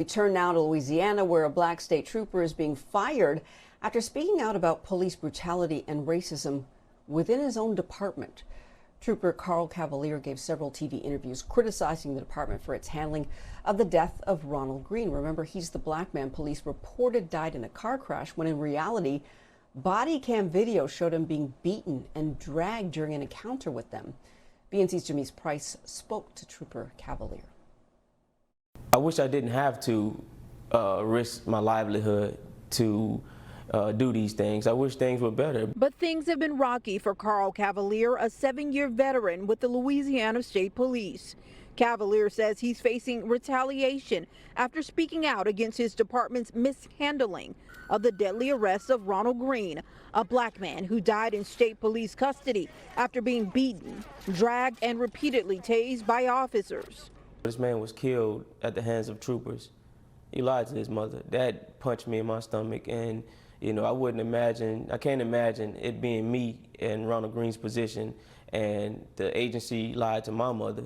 We turn now to Louisiana, where a black state trooper is being fired after speaking out about police brutality and racism within his own department. Trooper Carl Cavalier gave several TV interviews criticizing the department for its handling of the death of Ronald Greene. Remember, he's the black man police reported died in a car crash, when in reality, body cam video showed him being beaten and dragged during an encounter with them. BNC's Jamise Price spoke to Trooper Cavalier. I wish I didn't have to risk my livelihood to do these things. I wish things were better. But things have been rocky for Carl Cavalier, a 7-year veteran with the Louisiana State Police. Cavalier says he's facing retaliation after speaking out against his department's mishandling of the deadly arrest of Ronald Greene, a black man who died in state police custody after being beaten, dragged, and repeatedly tased by officers. This man was killed at the hands of troopers. He lied to his mother. That punched me in my stomach, and I can't imagine it being me in Ronald Greene's position, and the agency lied to my mother,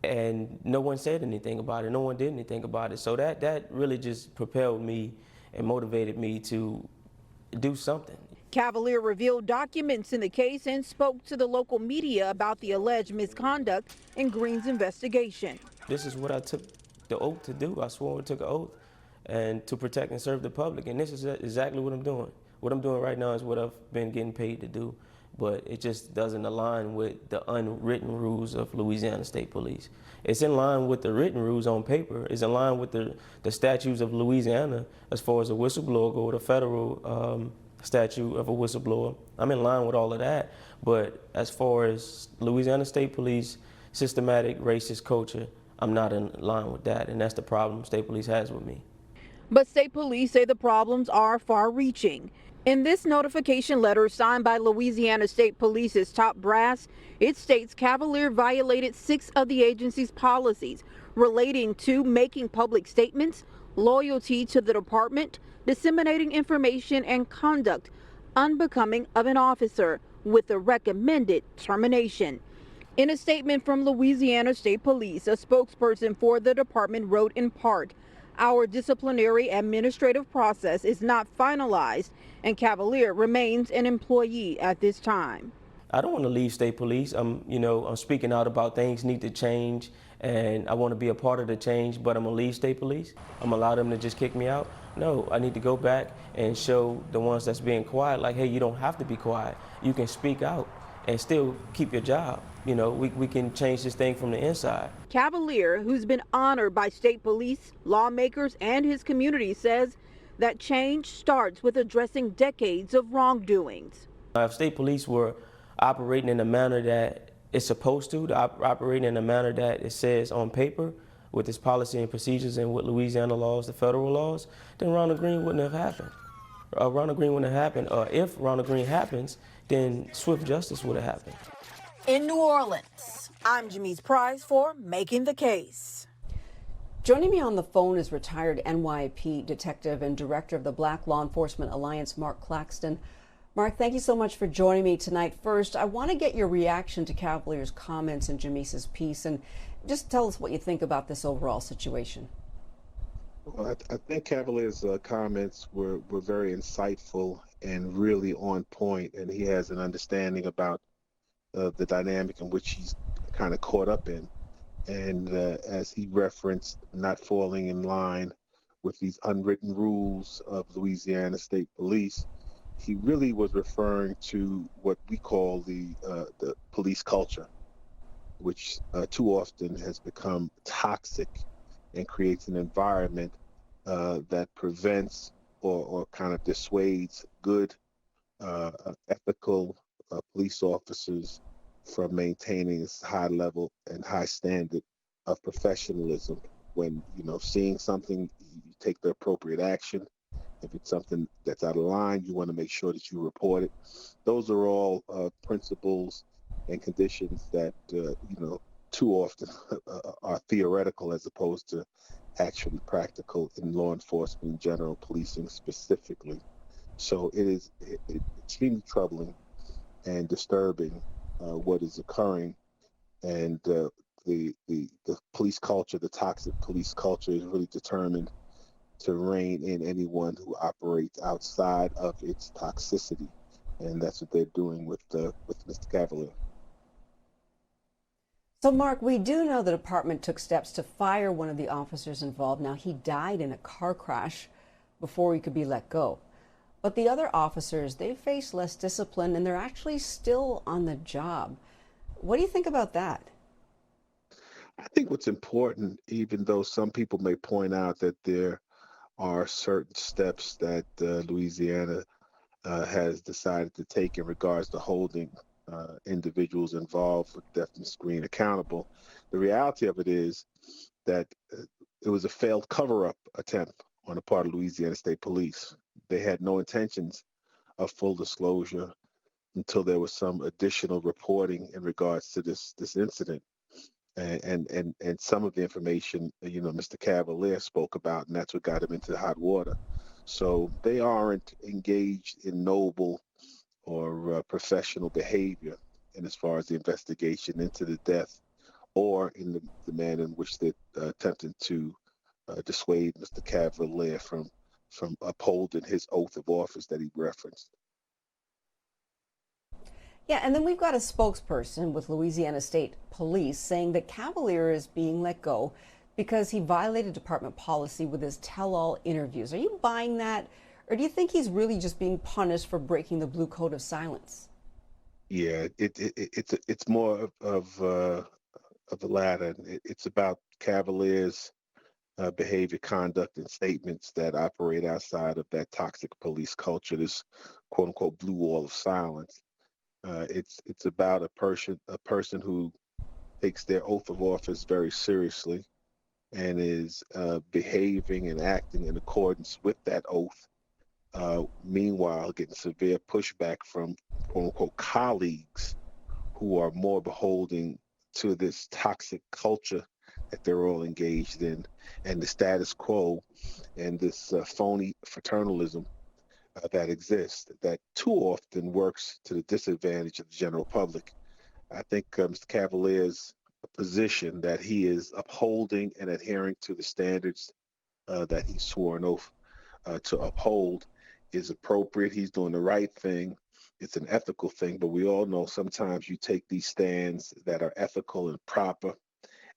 and no one said anything about it. No one did anything about it. So that really just propelled me and motivated me to do something. Cavalier revealed documents in the case and spoke to the local media about the alleged misconduct in Greene's investigation. This is what I took the oath to do. I swore and took an oath and to protect and serve the public, and this is exactly what I'm doing. What I'm doing right now is what I've been getting paid to do, but it just doesn't align with the unwritten rules of Louisiana State Police. It's in line with the written rules on paper. It's in line with the statutes of Louisiana as far as a whistleblower go, the federal statute of a whistleblower. I'm in line with all of that, but as far as Louisiana State Police systematic racist culture, I'm not in line with that, and that's the problem State Police has with me. But state police say the problems are far-reaching. In this notification letter signed by Louisiana State Police's top brass, it states Cavalier violated 6 of the agency's policies relating to making public statements, loyalty to the department, disseminating information, and conduct unbecoming of an officer, with a recommended termination. In a statement from Louisiana State Police, a spokesperson for the department wrote in part, "Our disciplinary administrative process is not finalized, and Cavalier remains an employee at this time." I don't want to leave State Police. I'm speaking out about things need to change, and I want to be a part of the change, but I'm going to leave State Police. I'm going to allow them to just kick me out. No, I need to go back and show the ones that's being quiet, like, hey, you don't have to be quiet. You can speak out and still keep your job. We can change this thing from the inside. Cavalier, who's been honored by state police, lawmakers, and his community, says that change starts with addressing decades of wrongdoings. If State Police were operating in a manner that it's supposed to operate in a manner that it says on paper, with its policy and procedures and with Louisiana laws, the federal laws, then Ronald Greene wouldn't have happened. Ronald Greene wouldn't have happened. If Ronald Greene happens, then swift justice would have happened. In New Orleans, I'm Jamise Price for Making the Case. Joining me on the phone is retired NYPD detective and director of the Black Law Enforcement Alliance, Marq Claxton. Mark, thank you so much for joining me tonight. First, I want to get your reaction to Cavalier's comments in Jamise's piece, and just tell us what you think about this overall situation. Well, I think Cavalier's comments were very insightful and really on point, and he has an understanding about the dynamic in which he's kind of caught up in. And as he referenced, not falling in line with these unwritten rules of Louisiana State Police, he really was referring to what we call the police culture, which too often has become toxic and creates an environment that prevents or kind of dissuades good, ethical police officers from maintaining this high level and high standard of professionalism. When, seeing something, you take the appropriate action. If it's something that's out of line, you want to make sure that you report it. Those are all principles and conditions that, too often are theoretical as opposed to actually practical in law enforcement in general, policing specifically. So it is extremely troubling and disturbing what is occurring. And the police culture, the toxic police culture, is really determined to rein in anyone who operates outside of its toxicity, and that's what they're doing with Mr. Cavalier. So, Mark, we do know the department took steps to fire one of the officers involved. Now, he died in a car crash before he could be let go. But the other officers, they face less discipline and they're actually still on the job. What do you think about that? I think what's important, even though some people may point out that there are certain steps that Louisiana has decided to take in regards to holding individuals involved with death and screen accountable. The reality of it is that it was a failed cover-up attempt on the part of Louisiana State Police. They had no intentions of full disclosure until there was some additional reporting in regards to this incident. And some of the information, Mr. Cavalier spoke about, and that's what got him into the hot water. So they aren't engaged in noble or professional behavior in as far as the investigation into the death or in the manner in which they're attempting to dissuade Mr. Cavalier from upholding his oath of office that he referenced. Yeah, and then we've got a spokesperson with Louisiana State Police saying that Cavalier is being let go because he violated department policy with his tell-all interviews. Are you buying that? Or do you think he's really just being punished for breaking the blue code of silence? Yeah, it's more of the latter. It's about Cavalier's behavior, conduct, and statements that operate outside of that toxic police culture, this quote unquote blue wall of silence. It's about a person who takes their oath of office very seriously and is behaving and acting in accordance with that oath. Meanwhile, getting severe pushback from quote unquote colleagues who are more beholden to this toxic culture that they're all engaged in, and the status quo and this phony fraternalism that exists that too often works to the disadvantage of the general public. I think Mr. Cavalier's position that he is upholding and adhering to the standards that he swore an oath to uphold is appropriate. He's doing the right thing. It's an ethical thing, but we all know sometimes you take these stands that are ethical and proper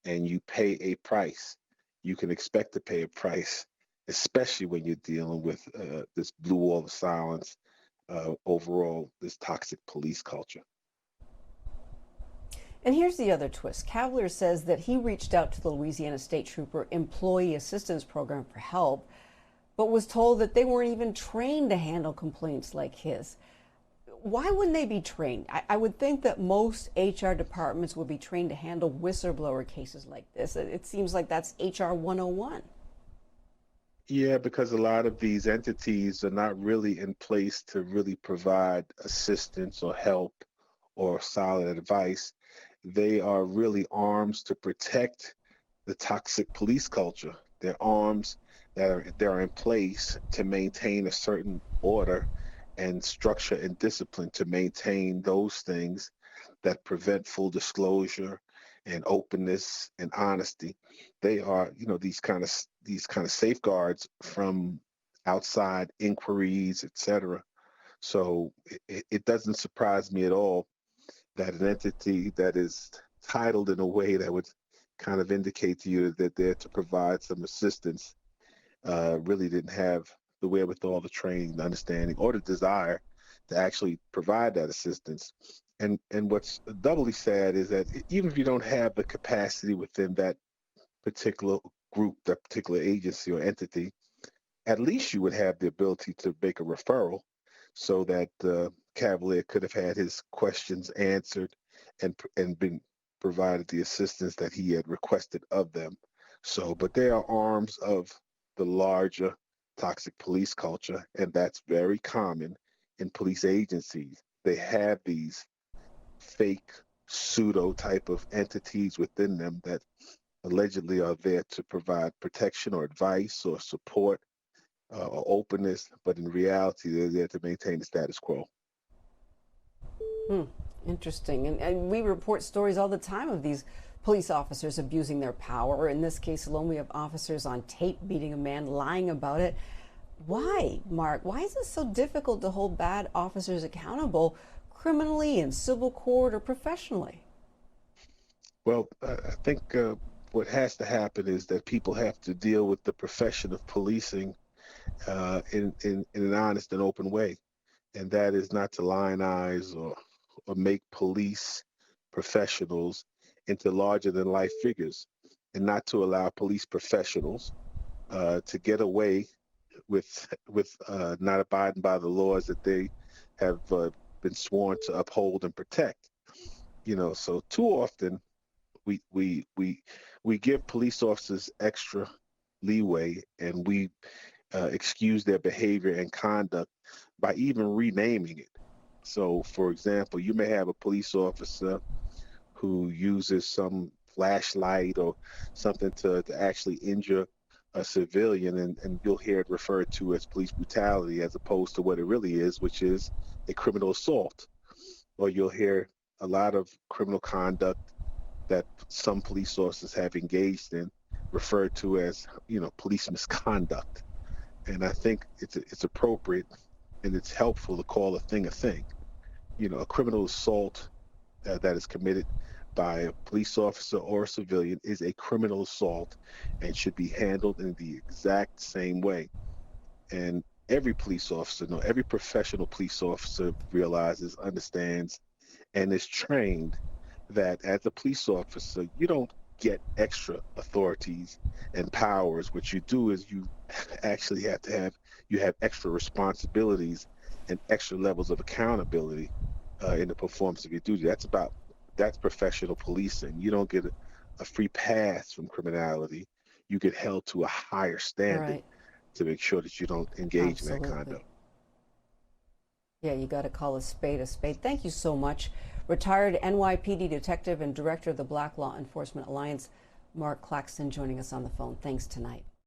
and you pay a price. You can expect to pay a price, especially when you're dealing with this blue wall of silence, overall, this toxic police culture. And here's the other twist. Cavalier says that he reached out to the Louisiana State Trooper Employee Assistance Program for help, but was told that they weren't even trained to handle complaints like his. Why wouldn't they be trained? I would think that most HR departments would be trained to handle whistleblower cases like this. It seems like that's HR 101. Yeah, because a lot of these entities are not really in place to really provide assistance or help or solid advice. They are really arms to protect the toxic police culture. They're arms that are in place to maintain a certain order and structure and discipline to maintain those things that prevent full disclosure and openness and honesty. They are, these kind of safeguards from outside inquiries, etc. So it doesn't surprise me at all that an entity that is titled in a way that would kind of indicate to you that they're to provide some assistance really didn't have the wherewithal, the training, the understanding, or the desire to actually provide that assistance. And what's doubly sad is that even if you don't have the capacity within that particular group, that particular agency or entity, at least you would have the ability to make a referral so that Cavalier could have had his questions answered and been provided the assistance that he had requested of them. So, but they are arms of the larger toxic police culture, and that's very common in police agencies. They have these fake pseudo type of entities within them that allegedly are there to provide protection or advice or support or openness, but in reality, they're there to maintain the status quo. Hmm, interesting. And we report stories all the time of these police officers abusing their power. In this case alone, we have officers on tape beating a man, lying about it. Why, Mark? Why is it so difficult to hold bad officers accountable criminally, in civil court, or professionally? Well, I think what has to happen is that people have to deal with the profession of policing in an honest and open way, and that is not to lionize or make police professionals into larger than life figures, and not to allow police professionals to get away with not abiding by the laws that they have been sworn to uphold and protect. So too often we give police officers extra leeway, and we excuse their behavior and conduct by even renaming it. So, for example, you may have a police officer who uses some flashlight or something to actually injure a civilian, and you'll hear it referred to as police brutality as opposed to what it really is, which is a criminal assault. Or you'll hear a lot of criminal conduct that some police officers have engaged in referred to as, police misconduct. And I think it's appropriate and it's helpful to call a thing a thing. A criminal assault that is committed by a police officer or a civilian is a criminal assault and should be handled in the exact same way. And every police officer, no, every professional police officer realizes, understands, and is trained that as a police officer, you don't get extra authorities and powers. What you do is you actually have extra responsibilities and extra levels of accountability in the performance of your duty. That's professional policing. You don't get a free pass from criminality. You get held to a higher standard Right. to make sure that you don't engage in that Absolutely. conduct. Yeah, you got to call a spade a spade. Thank you so much. Retired NYPD detective and director of the Black Law Enforcement Alliance, Marq Claxton, joining us on the phone. Thanks tonight.